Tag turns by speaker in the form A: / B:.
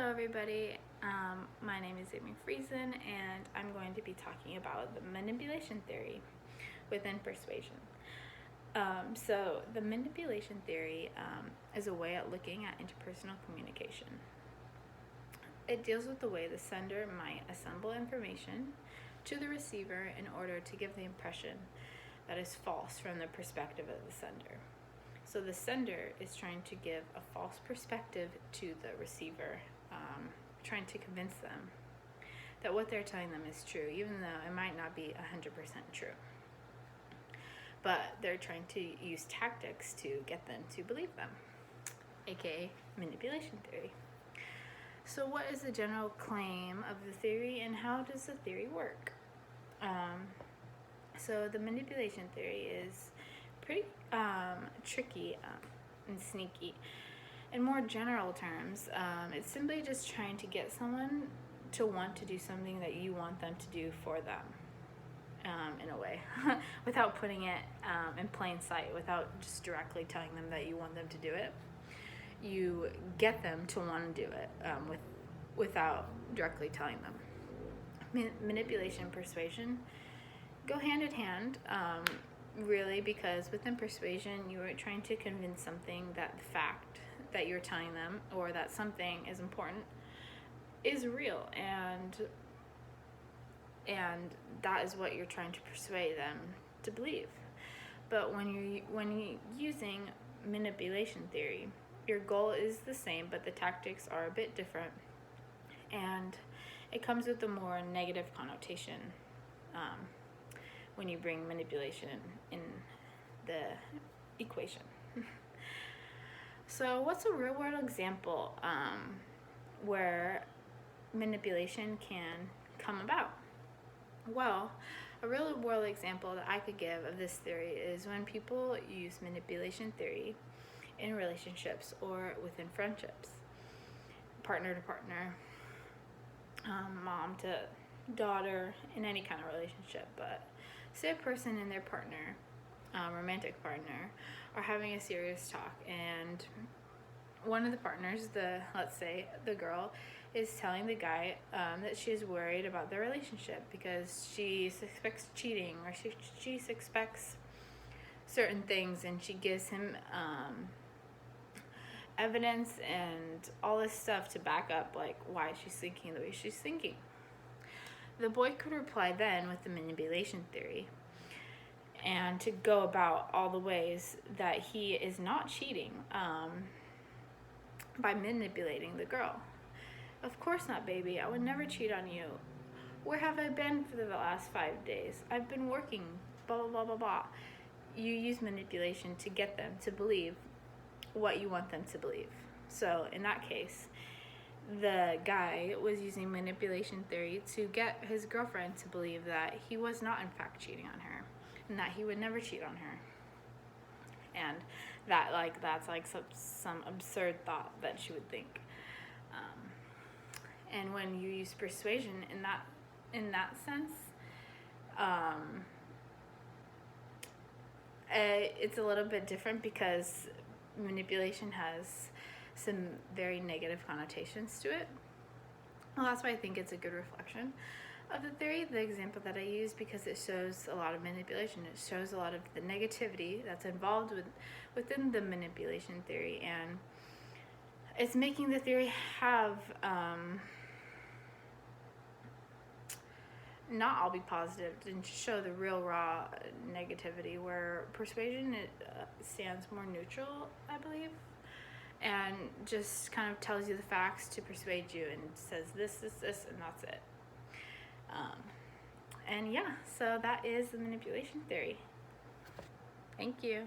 A: Hello everybody, my name is Amy Friesen and I'm going to be talking about the manipulation theory within persuasion. So the manipulation theory is a way at looking at interpersonal communication. It deals with the way the sender might assemble information to the receiver in order to give the impression that is false from the perspective of the sender. So the sender is trying to give a false perspective to the receiver, trying to convince them that what they're telling them is true, even though it might not be 100% true. But they're trying to use tactics to get them to believe them, aka manipulation theory. So what is the general claim of the theory and how does the theory work? So the manipulation theory is pretty tricky and sneaky. In more general terms, it's simply just trying to get someone to want to do something that you want them to do for them, in a way, without putting it in plain sight, without just directly telling them that you want them to do it. You get them to want to do it without directly telling them. Manipulation and persuasion go hand in hand, really, because within persuasion you are trying to convince something that the fact that you're telling them, or that something is important, is real, and that is what you're trying to persuade them to believe. But when you're using manipulation theory, your goal is the same, but the tactics are a bit different, and it comes with a more negative connotation when you bring manipulation in the equation. So what's a real world example where manipulation can come about? Well, a real world example that I could give of this theory is when people use manipulation theory in relationships or within friendships, partner to partner, mom to daughter, in any kind of relationship. But say a person and their partner, romantic partner, are having a serious talk, and one of the partners, let's say the girl, is telling the guy that she is worried about their relationship because she suspects cheating, or she suspects certain things, and she gives him evidence and all this stuff to back up like why she's thinking the way she's thinking. The boy could reply then with the manipulation theory and to go about all the ways that he is not cheating by manipulating the girl. Of course not, baby. I would never cheat on you. Where have I been for the last 5 days? I've been working, blah, blah, blah, blah, blah. You use manipulation to get them to believe what you want them to believe. So in that case, the guy was using manipulation theory to get his girlfriend to believe that he was not in fact cheating on her, and that he would never cheat on her, and that that's some absurd thought that she would think. And when you use persuasion in that sense, it's a little bit different because manipulation has some very negative connotations to it. Well, that's why I think it's a good reflection of the theory, the example that I use, because it shows a lot of manipulation. It shows a lot of the negativity that's involved within the manipulation theory, and it's making the theory have not all be positive and show the real raw negativity, where persuasion stands more neutral, I believe, and just kind of tells you the facts to persuade you and says this, and that's it. And yeah, so that is the manipulation theory. Thank you.